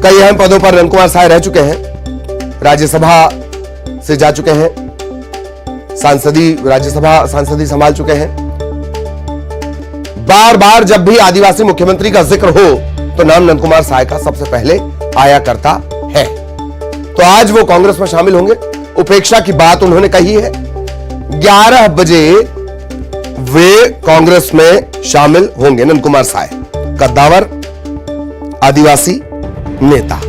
कई अहम पदों पर नंद कुमार साय रह चुके हैं, राज्यसभा से जा चुके हैं, राज्यसभा सांसदी संभाल चुके हैं। बार बार जब भी आदिवासी मुख्यमंत्री का जिक्र हो तो नाम नंद कुमार साय का सबसे पहले आया करता है। तो आज वो कांग्रेस में शामिल होंगे। उपेक्षा की बात उन्होंने कही है। 11 बजे वे कांग्रेस में शामिल होंगे। नंद कुमार साय, कद्दावर आदिवासी नेता।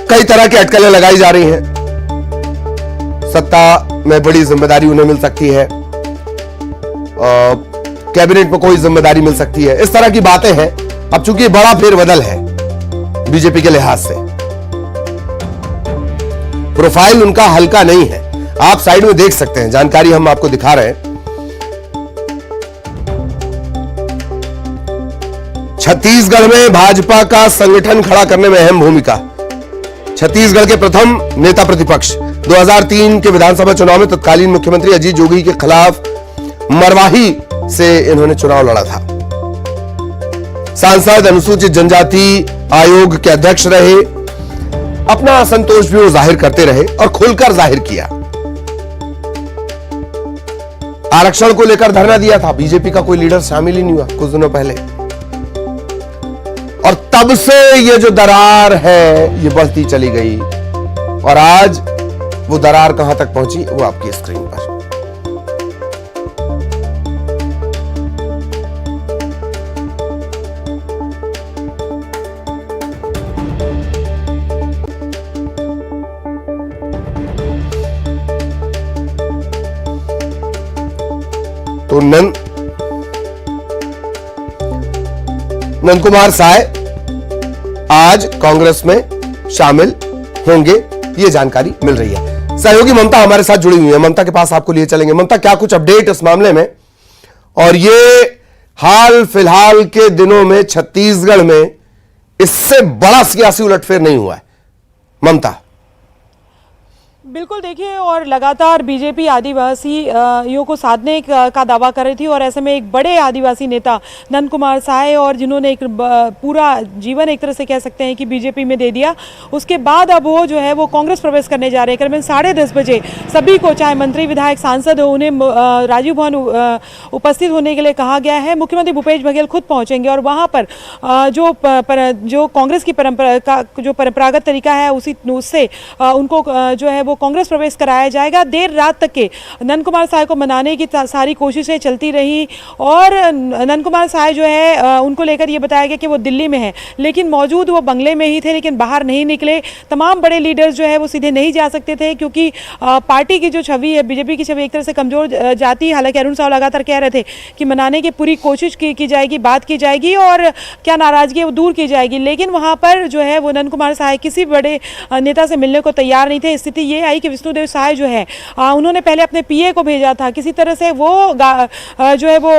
कई तरह की अटकलें लगाई जा रही हैं। सत्ता में बड़ी जिम्मेदारी उन्हें मिल सकती है, कैबिनेट में कोई जिम्मेदारी मिल सकती है, इस तरह की बातें हैं। अब चूंकि बड़ा फेरबदल है बीजेपी के लिहाज से, प्रोफाइल उनका हल्का नहीं है। आप साइड में देख सकते हैं, जानकारी हम आपको दिखा रहे हैं। छत्तीसगढ़ में भाजपा का संगठन खड़ा करने में अहम भूमिका। छत्तीसगढ़ के प्रथम नेता प्रतिपक्ष। 2003 के विधानसभा चुनाव में तत्कालीन मुख्यमंत्री अजीत जोगी के खिलाफ मरवाही से इन्होंने चुनाव लड़ा था। सांसद, अनुसूचित जनजाति आयोग के अध्यक्ष रहे। अपना असंतोष भी वो जाहिर करते रहे और खुलकर जाहिर किया। आरक्षण को लेकर धरना दिया था। बीजेपी का कोई लीडर शामिल ही नहीं हुआ कुछ दिनों पहले, और तब से ये जो दरार है ये बढ़ती चली गई। और आज वो दरार कहां तक पहुंची वो आपकी स्क्रीन पर। तो नंद कुमार साय आज कांग्रेस में शामिल होंगे, ये जानकारी मिल रही है। सहयोगी ममता हमारे साथ जुड़ी हुई है। ममता के पास आपको लिए चलेंगे। ममता, क्या कुछ अपडेट इस मामले में? और ये हाल फिलहाल के दिनों में छत्तीसगढ़ में इससे बड़ा सियासी उलटफेर नहीं हुआ है। ममता। बिल्कुल, देखिए, और लगातार बीजेपी आदिवासियों को साधने का दावा कर रही थी, और ऐसे में एक बड़े आदिवासी नेता नंद कुमार साय, और जिन्होंने एक पूरा जीवन एक तरह से कह सकते हैं कि बीजेपी में दे दिया, उसके बाद अब वो जो है वो कांग्रेस प्रवेश करने जा रहे हैं। करीबन 10:30 बजे सभी को, चाहे मंत्री, विधायक, सांसद हो, उन्हें राजीव भवन उपस्थित होने के लिए कहा गया है। मुख्यमंत्री भूपेश बघेल खुद पहुंचेंगे और वहां पर जो कांग्रेस की परंपरा का जो परंपरागत तरीका है उससे उनको जो है वो कांग्रेस प्रवेश कराया जाएगा। देर रात तक के नंद कुमार साय को मनाने की सारी कोशिशें चलती रही, और नंद कुमार साय जो है उनको लेकर ये बताया गया कि वो दिल्ली में है, लेकिन मौजूद वो बंगले में ही थे, लेकिन बाहर नहीं निकले। तमाम बड़े लीडर्स जो है वो सीधे नहीं जा सकते थे, क्योंकि पार्टी की जो छवि है, बीजेपी की छवि एक तरह से कमजोर जाती। हालांकि अरुण साव लगातार कह रहे थे कि मनाने की पूरी कोशिश की जाएगी, बात की जाएगी, और क्या नाराजगी है वो दूर की जाएगी, लेकिन वहां पर जो है वो नंद कुमार साय किसी बड़े नेता से मिलने को तैयार नहीं थे। स्थिति ये आई कि विष्णुदेव साय जो है उन्होंने पहले अपने पीए को भेजा था, किसी तरह से वो जो है वो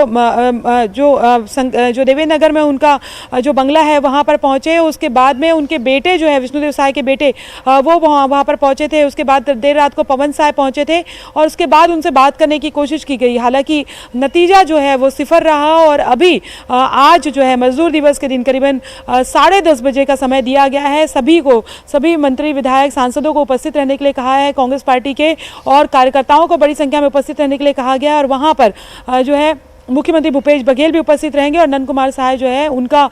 जो देवेंद्र नगर में उनका जो बंगला है वहां पर पहुंचे। उसके बाद में उनके बेटे जो है विष्णुदेव साय के बेटे वो वहां पर पहुंचे थे। उसके बाद देर रात को पवन साय पहुंचे थे, और उसके बाद उनसे बात करने की कोशिश की गई। हालांकि नतीजा जो है वो सिफर रहा, और अभी आज जो है मजदूर दिवस के दिन करीबन 10:30 बजे का समय दिया गया है। सभी मंत्री, विधायक, सांसदों को उपस्थित रहने के लिए कहा है। कांग्रेस पार्टी के और कार्यकर्ताओं को बड़ी संख्या में उपस्थित रहने के लिए कहा गया है, और वहां पर जो है मुख्यमंत्री भूपेश बघेल भी उपस्थित रहेंगे, और नंद कुमार साय जो है उनका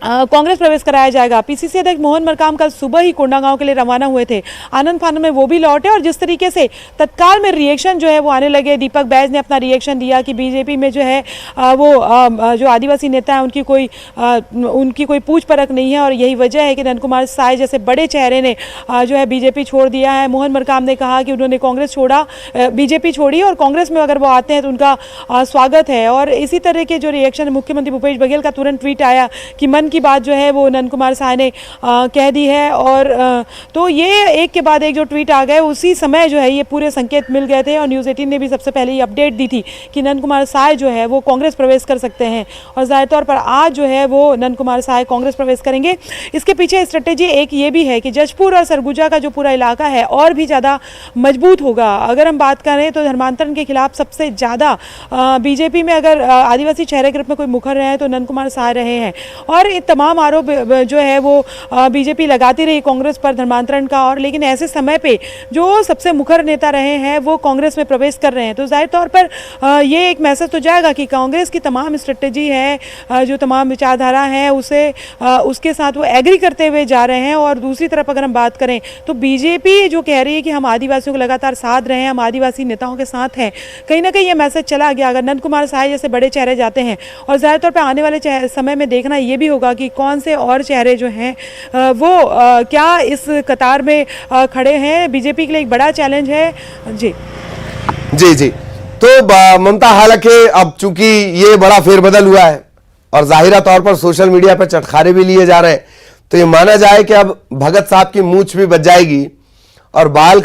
कांग्रेस प्रवेश कराया जाएगा। पीसीसी अध्यक्ष मोहन मरकाम कल सुबह ही कोंडागांव के लिए रवाना हुए थे। आनंद फानंद में वो भी लौटे, और जिस तरीके से तत्काल में रिएक्शन जो है वो आने लगे। दीपक बैज ने अपना रिएक्शन दिया कि बीजेपी में जो है वो जो आदिवासी नेता है उनकी कोई पूछ परख नहीं है, और यही वजह है कि नंद कुमार साय जैसे बड़े चेहरे ने जो है बीजेपी छोड़ दिया है। मोहन मरकाम ने कहा कि उन्होंने कांग्रेस छोड़ा, बीजेपी छोड़ी, और कांग्रेस में अगर वो आते हैं तो उनका स्वागत है। और इसी तरह के जो रिएक्शन मुख्यमंत्री भूपेश बघेल का तुरंत ट्वीट आया कि मन की बात जो है वो नंद कुमार साय ने कह दी है। और तो ये एक के बाद एक जो ट्वीट आ गए, उसी समय जो है ये पूरे संकेत मिल गए थे और न्यूज़ 18 ने भी सबसे पहले ये अपडेट दी थी कि नंद कुमार साय जो है वो कांग्रेस प्रवेश कर सकते हैं। और ज़ाहिर तौर पर आज जो है वो नंद कुमार साय कांग्रेस प्रवेश करेंगे। इसके पीछे स्ट्रेटेजी एक ये भी है कि जशपुर और सरगुजा का जो पूरा इलाका है और भी ज़्यादा मजबूत होगा। अगर हम बात करें तो धर्मांतरण के खिलाफ सबसे ज़्यादा बीजेपी में अगर आदिवासी चेहरे ग्रुप में कोई मुखर रहे हैं तो नंद कुमार साय रहे हैं। और ये तमाम आरोप जो है वो बीजेपी लगाती रही कांग्रेस पर धर्मांतरण का, और लेकिन ऐसे समय पे जो सबसे मुखर नेता रहे हैं वो कांग्रेस में प्रवेश कर रहे हैं। तो जाहिर तौर पर ये एक मैसेज तो जाएगा कि कांग्रेस की तमाम स्ट्रेटेजी है, जो तमाम विचारधारा है उसके साथ वो एग्री करते हुए जा रहे हैं। और दूसरी तरफ अगर हम बात करें तो बीजेपी जो कह रही है कि हम आदिवासियों को लगातार साथ रहे हैं, हम आदिवासी नेताओं के साथ हैं, कहीं ना कहीं ये मैसेज चला गया। अगर नंद कुमार साय जैसे बड़े चेहरे जाते हैं, और ज़ाहिर तौर पर आने वाले समय में देखना ये भी होगा कि कौन से और चेहरे जो हैं वो क्या इस कतार में खड़े हैं। बीजेपी के लिए एक बड़ा चैलेंज है। जी जी जी। तो ममता, हालांकि अब चूंकि ये बड़ा फेरबदल हुआ है और जाहिरा तौर पर सोशल मीडिया पर चटखारे भी लिए जा रहे हैं, तो ये माना जाए कि अब भगत साहब की मूंछ भी बच जाएगी और बाल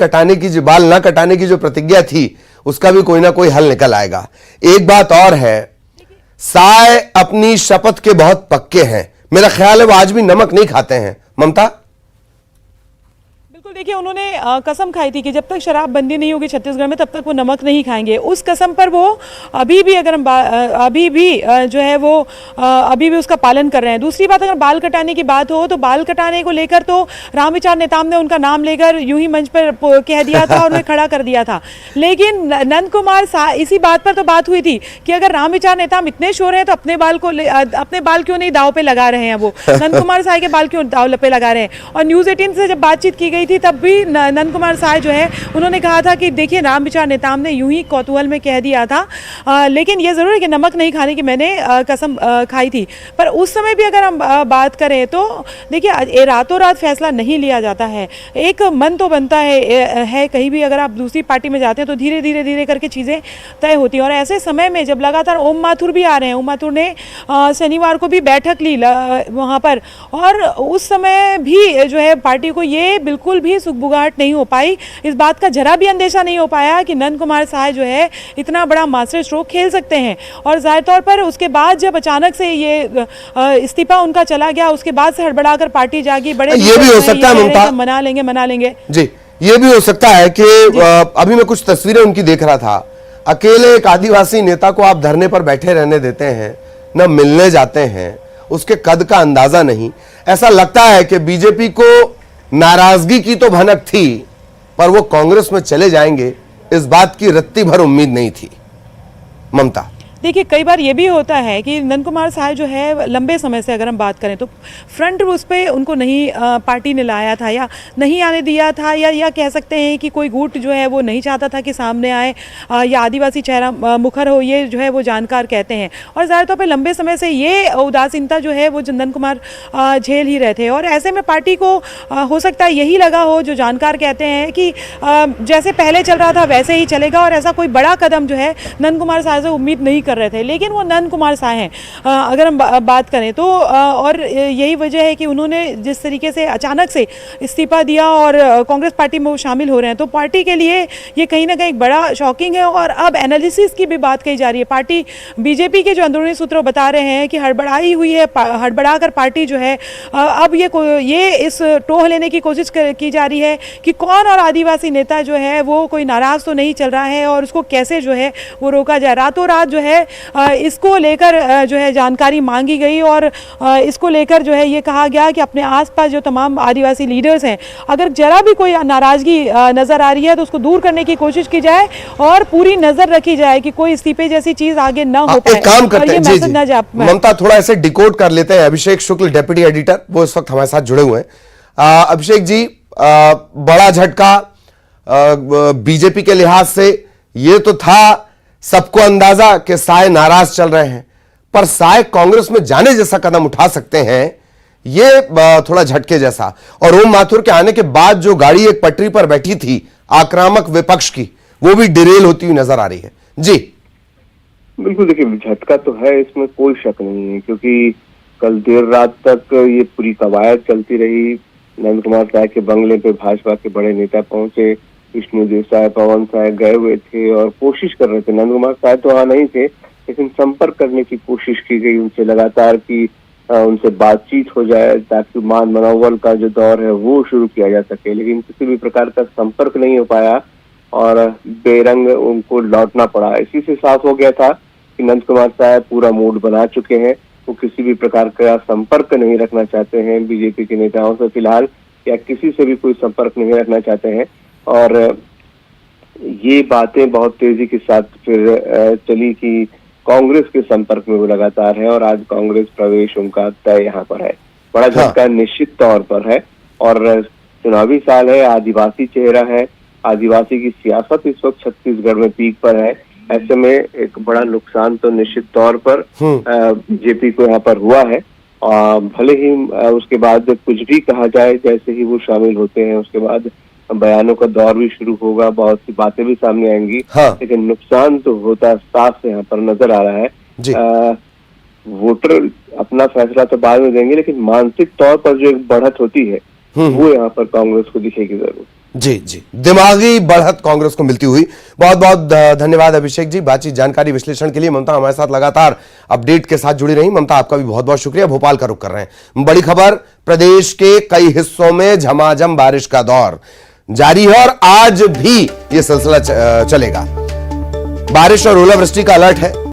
ना कटाने की जो प्रतिज्ञा थी उसका भी कोई ना कोई हल निकल आएगा। एक बात और है, साय अपनी शपथ के बहुत पक्के हैं। मेरा ख्याल है वो आज भी नमक नहीं खाते हैं। ममता, देखिए, उन्होंने कसम खाई थी कि जब तक शराब बंदी नहीं होगी छत्तीसगढ़ में तब तक वो नमक नहीं खाएंगे। उस कसम पर वो अभी भी अगर हम अभी भी जो है वो अभी भी उसका पालन कर रहे हैं। दूसरी बात, अगर बाल कटाने की बात हो तो बाल कटाने को लेकर तो रामविचार नेताम ने उनका नाम लेकर यूं ही मंच पर कह दिया था और उन्हें खड़ा कर दिया था। लेकिन नंद कुमार साय, इसी बात पर तो बात हुई थी कि अगर रामविचार नेताम इतने शोर हैं तो अपने बाल क्यों नहीं दाव पे लगा रहे हैं। वो नंद कुमार साय के बाल क्यों दाव पे लगा रहे हैं। और न्यूज़ 18 से जब बातचीत की गई थी तब भी नंद कुमार साय जो है उन्होंने कहा था कि देखिए, रामविचार नेताम ने यूं ही कौतूहल में कह दिया था, लेकिन यह जरूर है कि नमक नहीं खाने की मैंने कसम खाई थी। पर उस समय भी अगर हम बात करें तो देखिए, रातों रात फैसला नहीं लिया जाता है। एक मन तो बनता है कहीं भी अगर आप दूसरी पार्टी में जाते हैं तो धीरे धीरे करके चीज़ें तय होती हैं। और ऐसे समय में जब लगातार ओम माथुर भी आ रहे हैं, ओम माथुर ने शनिवार को भी बैठक ली वहाँ पर, और उस समय भी जो है पार्टी को ये बिल्कुल भी सुखबुगाहट नहीं हो पाई। इस बात का जरा भी अंदेशा नहीं हो पाया कि नंद कुमार साय जो है इतना बड़ा मास्टर स्ट्रोक खेल सकते हैं। और जाहिर तौर पर उसके बाद जब अचानक से ये इस्तीफा उनका चला गया, उसके बाद से हड़बड़ाकर पार्टी जागी। बड़े ये भी हो सकता है ममता, मना लेंगे जी, ये भी हो सकता है कि अभी मैं कुछ तस्वीरें उनकी देख रहा था, अकेले एक आदिवासी नेता को आप धरने पर बैठे रहने देते हैं, न मिलने जाते हैं, उसके कद का अंदाजा नहीं। ऐसा लगता है कि बीजेपी को नाराजगी की तो भनक थी, पर वो कांग्रेस में चले जाएंगे इस बात की रत्ती भर उम्मीद नहीं थी। ममता, देखिए, कई बार ये भी होता है कि नंद कुमार साय जो है लंबे समय से अगर हम बात करें तो फ्रंट उस पर उनको नहीं पार्टी ने लाया था या नहीं आने दिया था, या कह सकते हैं कि कोई गुट जो है वो नहीं चाहता था कि सामने आए या आदिवासी चेहरा मुखर हो, ये जो है वो जानकार कहते हैं। और ज़्यादा तौर पर लंबे समय से ये उदासीनता जो है वो नंद कुमार झेल ही रहे थे। और ऐसे में पार्टी को हो सकता है यही लगा हो, जो जानकार कहते हैं कि जैसे पहले चल रहा था वैसे ही चलेगा, और ऐसा कोई बड़ा कदम जो है नंद कुमार साय से उम्मीद नहीं कर रहे थे। लेकिन वो नंद कुमार साय हैं अगर हम बात करें तो, और यही वजह है कि उन्होंने जिस तरीके से अचानक से इस्तीफा दिया और कांग्रेस पार्टी में वो शामिल हो रहे हैं, तो पार्टी के लिए ये कहीं ना कहीं बड़ा शॉकिंग है। और अब एनालिसिस की भी बात कही जा रही है। पार्टी बीजेपी के जो अंदरूनी सूत्र बता रहे हैं कि हड़बड़ाई हुई है, हड़बड़ा कर पार्टी जो है अब ये इस टोह लेने की कोशिश की जा रही है कि कौन और आदिवासी नेता जो है वो कोई नाराज तो नहीं चल रहा है और उसको कैसे जो है वो रोका जाए। रातों रात जो है इसको लेकर जो है जानकारी मांगी गई और इसको लेकर जो है ये कहा गया कि अपने आसपास जो तमाम आदिवासी लीडर्स हैं, अगर जरा भी कोई नाराजगी नजर आ रही है तो उसको दूर करने की कोशिश की जाए और पूरी नजर रखी जाए कि कोई इस्तीफे जैसी चीज आगे ना हो पाए। एक काम करते हैं, जी जी ममता, थोड़ा ऐसे डिकोड कर लेते हैं। अभिषेक शुक्ल, डेप्यूटी एडिटर, वो इस वक्त हमारे साथ जुड़े हुए हैं। अभिषेक जी, बड़ा झटका बीजेपी के लिहाज से ये तो था, सबको अंदाजा कि साय नाराज चल रहे हैं, पर साय कांग्रेस में जाने जैसा कदम उठा सकते हैं, ये थोड़ा झटके जैसा। और ओम माथुर के आने के बाद जो गाड़ी एक पटरी पर बैठी थी आक्रामक विपक्ष की, वो भी डिरेल होती हुई नजर आ रही है। जी बिल्कुल, देखिए झटका तो है, इसमें कोई शक नहीं है, क्योंकि कल देर रात तक ये पूरी कवायद चलती रही। नंद कुमार साय के बंगले पे भाजपा के बड़े नेता पहुंचे, विष्णु देसाई, पवन साय गए हुए थे और कोशिश कर रहे थे। नंद कुमार साय तो वहां नहीं थे, लेकिन संपर्क करने की कोशिश की गई उनसे लगातार कि उनसे बातचीत हो जाए ताकि मान मनोबल का जो दौर है वो शुरू किया जा सके, लेकिन किसी भी प्रकार का संपर्क नहीं हो पाया और बेरंग उनको लौटना पड़ा। इसी से साफ हो गया था कि नंद कुमार साय पूरा मूड बना चुके हैं, वो किसी भी प्रकार का संपर्क नहीं रखना चाहते हैं बीजेपी के नेताओं से फिलहाल, या किसी से भी कोई संपर्क नहीं रखना चाहते हैं। और ये बातें बहुत तेजी के साथ फिर चली कि कांग्रेस के संपर्क में वो लगातार है और आज कांग्रेस प्रवेश उनका तय यहाँ पर है। बड़ा झटका निश्चित तौर पर है और चुनावी साल है, आदिवासी चेहरा है, आदिवासी की सियासत इस वक्त छत्तीसगढ़ में पीक पर है। ऐसे में एक बड़ा नुकसान तो निश्चित तौर पर बीजेपी को यहाँ पर हुआ है। भले ही उसके बाद कुछ भी कहा जाए, जैसे ही वो शामिल होते हैं उसके बाद बयानों का दौर भी शुरू होगा, बहुत सी बातें भी सामने आएंगी। लेकिन नुकसान तो होता साफ यहाँ पर नजर आ रहा है। वोटर अपना फैसला तो बाद में देंगे, लेकिन मानसिक तौर पर जो एक बढ़त होती है वो यहाँ पर कांग्रेस को दिखेगी जरूर। जी जी, दिमागी बढ़त कांग्रेस को मिलती हुई। बहुत बहुत धन्यवाद अभिषेक जी, बातचीत, जानकारी, विश्लेषण के लिए। ममता हमारे साथ लगातार अपडेट के साथ जुड़ी रही। ममता, आपका भी बहुत बहुत शुक्रिया। भोपाल का रुख कर रहे हैं। बड़ी खबर, प्रदेश के कई हिस्सों में झमाझम बारिश का दौर जारी है और आज भी यह सिलसिला चलेगा। बारिश और ओलावृष्टि का अलर्ट है।